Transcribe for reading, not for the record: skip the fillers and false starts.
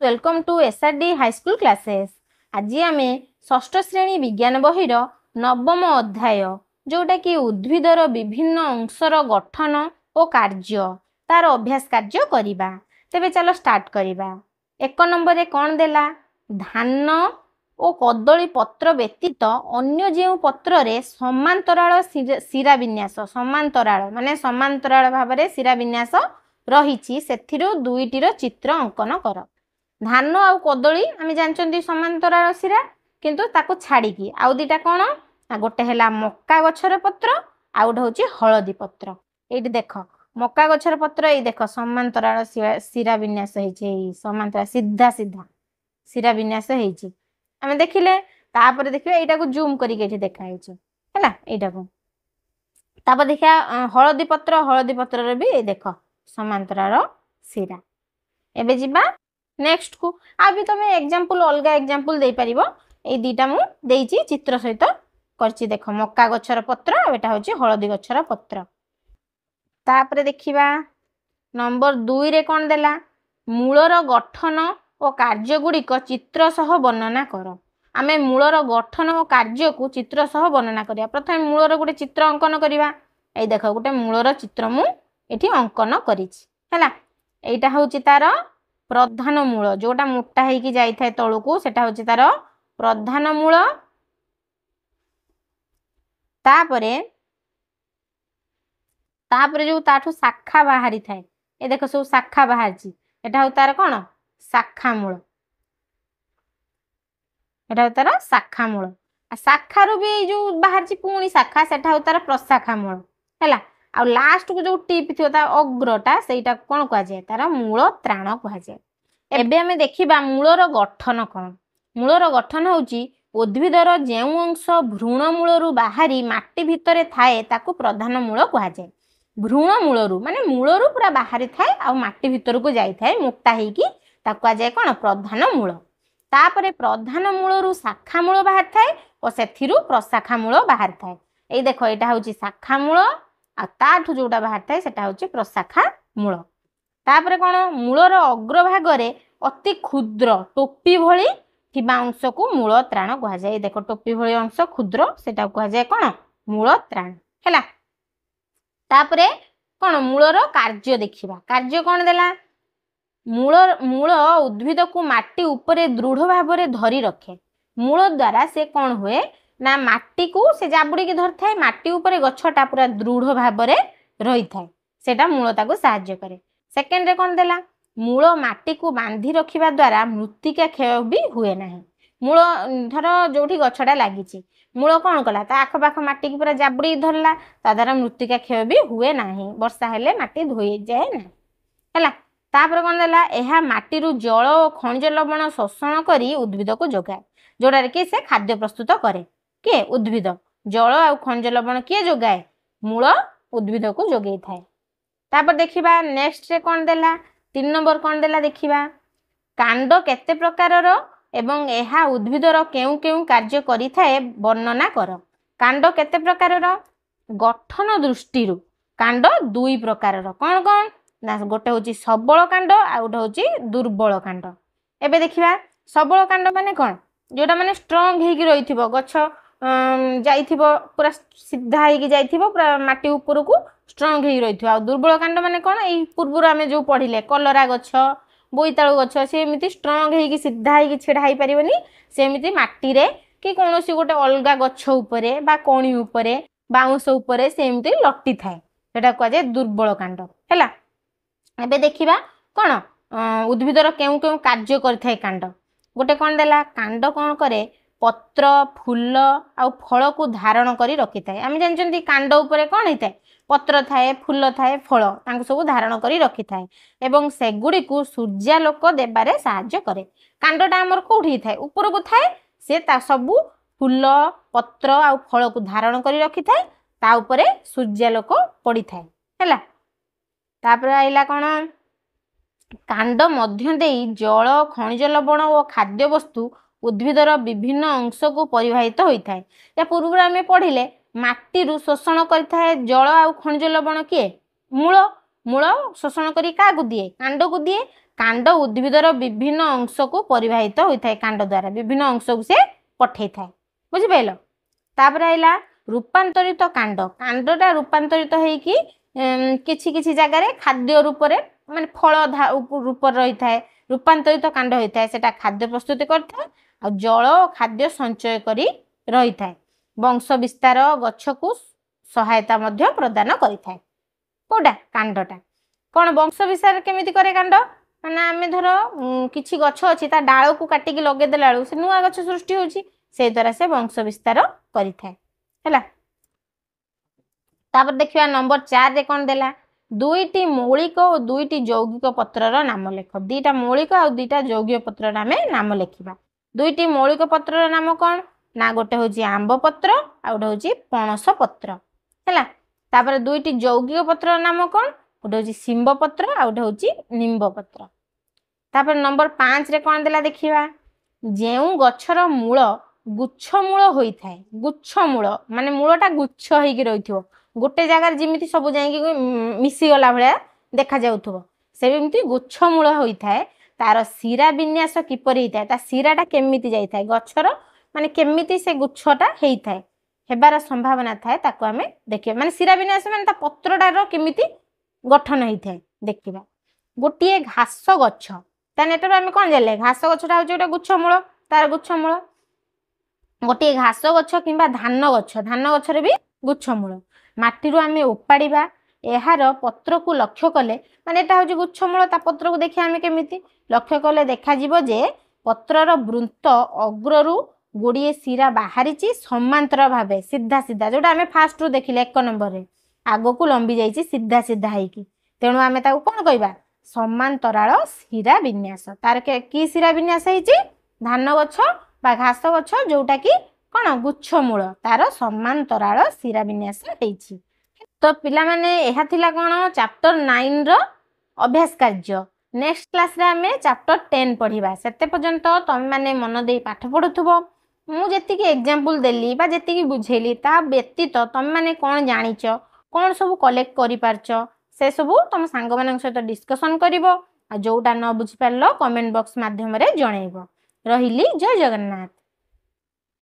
Welcome to SRD high school classes. आज आम षष्ठ श्रेणी विज्ञान बहिर नवम अध्याय जोटा कि उद्भिदर विभिन्न अंशर गठन और कार्य तार अभ्यास कार्य करिबा। तेबे चलो स्टार्ट करिबा। एक नंबर रे कौन देला धान और कदली पत्र व्यतीत अन्य जो पत्र रे समांतराल शिरा विन्यास समांतराल माने समांतराल भाव में शिरा विन्यास रही सेथिरो दुईटीर चित्र अंकन कर। धान आउ कदली आम जानते समांतराल शिरा किंतु ताको छाड़ी आउ दीटा कौन ना गोटे है मक्का गछर पत्र आउ गोटे हूँ हलदी पत्र। ये देख मक्का गछर पत्र ये देख समांतराल शिरा विन्यास समांतराल सीधा सीधा शिरा विन्यास आम देखिले तापर देखिए यहाँ को जूम करके देखाई है यहाँ को देखा हलदी पत्र भी देख समांतराल शिरा। एबे जिबा नेक्स्ट को आ भी तुम एग्जांपल अलग एग्जांपल दे पारिबो। ए दीटा मु देइची चित्र सहित करची देख मक्का गछर पत्र एटा होची हलदी गछर पत्र। तापरे देखिबा नंबर 2 रे कोन देला मूलर गठन और कार्य गुड़िक चित्र सह वर्णना कर। आमे मूलर गठन और कार्य को चित्र सह वर्णना करिया। प्रथम मूलर गोटे चित्र अंकन करिबा। ए देख गोटे मूलर चित्र मु एठी अंकन करिछि हैला। एटा होची तार प्रधान मूल जोटा मोटा होगी जाए तलू को सेटा होची तार प्रधान मूल। तापरे जो ताठू शाखा बाहरी थाए ए देखो सब शाखा बाहरी एटा हो तार कौन शाखा मूल। एटा हो तार शाखा मूल। शाखारू भी जो बाहरी पुणी शाखा सेटा हो तार प्रशाखा मूल हैला। आ लास्ट को जो टिप थी अग्रटा सेटा कौन कह जाए तार मूल त्राण कह जाए। एबे हमें देखिबा मूलर गठन कौन। मूलर गठन होची उद्भिदर जेउ अंश भ्रूण मूलरू बाहरी माटी भितरे थाए ताकू प्रधान मूल कह जाए। भ्रूण मूलरू माने मूलरू पूरा बाहरी थाए आ माटी भितर को जाई थाए मोटा हेकी ताकू कह जाए कौन प्रधान मूल। तापरे प्रधान मूलरू शाखा मूल बाहर थाए और सेथिरु प्रशाखा मूल बाहर थाए। ए देखो एटा होची शाखा मूल आ ताठू जोटा बाहर थाए सेटा होची प्रशाखा मूल। तापरे कौन मूलर अग्रभाग अति क्षुद्र टोपी भली थिबा अंश को मूल त्राण कह जाए। देखो टोपी भली अंश क्षुद्र सेटा कह जाए कौन मूल त्राण हैला। तापरे कौन मूलर कार्य देखिबा। कार्य कौन देला मूल उद्भिद को माटी उपरे दृढ़ भाव में धरी रखे। मूल द्वारा से कौन हुए ना माटी को से जाबुड़ी की धर थाए माटी उपरे गछटा पूरा दृढ़ भाव में रही थाए सेटा मूल ताको सहाय्य करे। सेकेंड रे कौन देला मूल माटी को बांधी रखिबा द्वारा मृत्तिका क्षय भी हुए ना। मूल धर जोठी गछटा लागिची मूल कौन कला ता आखपाख माटी की पूरा जाबुड़ी धरला ता द्वारा मृत्तिका क्षय भी हुए ना। वर्षा हेले माटी धोई जाए ना हैला। तापर कौन देला एहा माटीरु जल और खनिज लवण शोषण करी उद्भिद को जोगाए जोड़ारे कि से खाद्य प्रस्तुत करे किए उद्भिद। जल और खनिज लवण किए जोगाए मूल उद्भिद को जोगई थाए। तापर देखिबा नेक्स्ट रे कौन देला 3 नंबर कौन देला देखिबा कांड केते प्रकारर एवं एहा उद्भिदर केउ केउ कार्य करि थाए वर्णना कर। कांड केते प्रकारर गठन दृष्टि कांड 2 प्रकारर कौन कौन ना गोटे होची सबल कांड आ गोटे होची दुर्बल कांड। एबे देखिबा सबल कांड माने कौन जोटा माने स्ट्रांग हेकी रहिथिबो गछ जाइथिबो पूरा सीधा हेकी जाइथिबो पूरा माटी ऊपर को स्ट्रांग हेकी रहिथिबो। आ दुर्बल कांड माने कौन एई पूर्वरु आमे जो पढ़िले कलरा गछ बोईताळु गछ से एमिति स्ट्रांग हेकी सीधा हेकी छिड़ा हेई परिबनी से एमिति माटी रे कि कोनोसी गोटे अलगा गछ उपरे बा कोणी उपरे बाउंस उपरे से एमिति लट्टी थाए सेटा कह जाय दुर्बल कांड हैला। एबे देखिबा कौन उद्भिदर केउ केउ कार्य करिथाय कांड। गोटे कौन देला कांड कौन करे पत्र फूल आ फल को धारण करी रखि थाए। आम जानते कांड उपरे कौन होता है पत्र थाए फूल थाए फल तांको सब धारण करी रखि थाए एवं सेगुड़ी को सूर्यालोक देबारे साहाय्य करे। कांडटा आमर कोठी थाए ऊपर को थाए से ता सबु फूल पत्र आ फल को धारण करी रखि थाए ता उपरे सूर्यालोक पड़ी थाए हैला। तापर आइला कौन कांड मध्य देई जल खनिज लवण और खाद्य वस्तु उद्भिदर विभिन्न अंश को परिवाहित होता है। या पूर्व आम पढ़िले माटी शोषण करिथाए जल आ खनिज लवण किए मूल मूल शोषण करी क्या दिए कांड को दिए कांड उद्भिदर विभिन्न अंश को परिवाहित होता है कांड द्वारा विभिन्न अंश को से पठे था बुझिपाइल तापर आइला रूपांतरित कांड कांडटा रूपांतरित होइकी किछि किछि जगह खाद्य रूप रे माने फल रूप रही थाए रूपांतरित कांड होता है सेटा खाद्य प्रस्तुति करता आ जल खाद्य संचय करी रही थाए वंश विस्तार गछ को सहायता मध्य प्रदान करि थाए कोडा कांडटा कौन वंश विस्तार केमिति करे कांड माने आमे धर किछि गछ अछि ता डाळ को काटिकी लगे देला बेलू से नुआ गछ सृष्टि होछि से द्वारा से वंश विस्तार करि थाए हैला तापर देखिबा नंबर 4 रे कोन देला दुईटी मौलिक और दुईटी यौगिक पत्रर नाम लेख दुईटा मौलिक और दुईटा यौगिक पत्रर आमे नाम लेखिबा दुईटी मौलिक पत्रर नाम कोन ना गोटे होची आंब पत्र आ गोटे होची पणस पत्र हैला तापर दुईटी यौगिक पत्रर नाम कोन गोटे होची शिंब पत्र आ गोटे होची निंब पत्र तापर नंबर 5 रे कोन देला देखिबा जेउ गछर मूल गुच्छ मूल होई थाए गुच्छ मूल माने मूलटा गुच्छ होइकी रहिथिबो गोटे जगार जिमिति सब जाइकी मिसी गला भलिया देखा जाउथबो सेमिति गुच्छ मूल होई थाए तार शिरा विन्यास किपरि होइथाए ता शिराटा केमिति जाई थाए गछर माने केमिति से गुच्छटा हेई थाए हेबार संभावना थाए ताको हमें देखिबा माने शिरा विन्यास माने ता पत्रटार केमिति गठन हेई थाए देखिबा गोटिए घास गछ ता नेटर हमें कोन जाले घास गछटा होचे गोटे गुच्छ मूल तार गुच्छ मूल गोटिए घास गछ किंबा धान गछरे भी गुच्छ मूल माटीरू आमे उपाड़िबा एहार पत्र को लक्ष्य कले माने एटा होची गुच्छ मूल ता पत्र को देखि आमे केमिति लक्ष्य कले देखा जिवो जे पत्रर वृंत अग्ररू गोड़िए शिरा बाहरीची समांतर भाबे सीधा सीधा जोटा आमे फास्ट रू देखिले 1 नंबर रे आगो को लंबी जाईची सीधा सीधा हेकी तेणु आमे ताको कोन कहबा समांतराल शिरा विन्यास तार के की शिरा विन्यास हेची धान गछ बा घास गछ जोटा की कोन गुच्छ मूल तार समांतराल शिरा विन्यास हेची तो पिला माने एहा थिला कोन चैप्टर 9 रो अभ्यास कार्य नेक्स्ट क्लास रे हमें चैप्टर 10 पढ़िबा सेते पर्यंत तमे माने मन देई पाठ पढुथबो मु जेति की एग्जांपल देली बा जेति की बुझेली ता व्यतीत तमे माने कोन जानिच कोन सब कलेक्ट करि पारछ से सब तम संग मानन सहित डिस्कशन करिवो आ जोटा न बुझि पारलो कमेंट बॉक्स माध्यम रे जणैबो रहिली जय जगन्नाथ।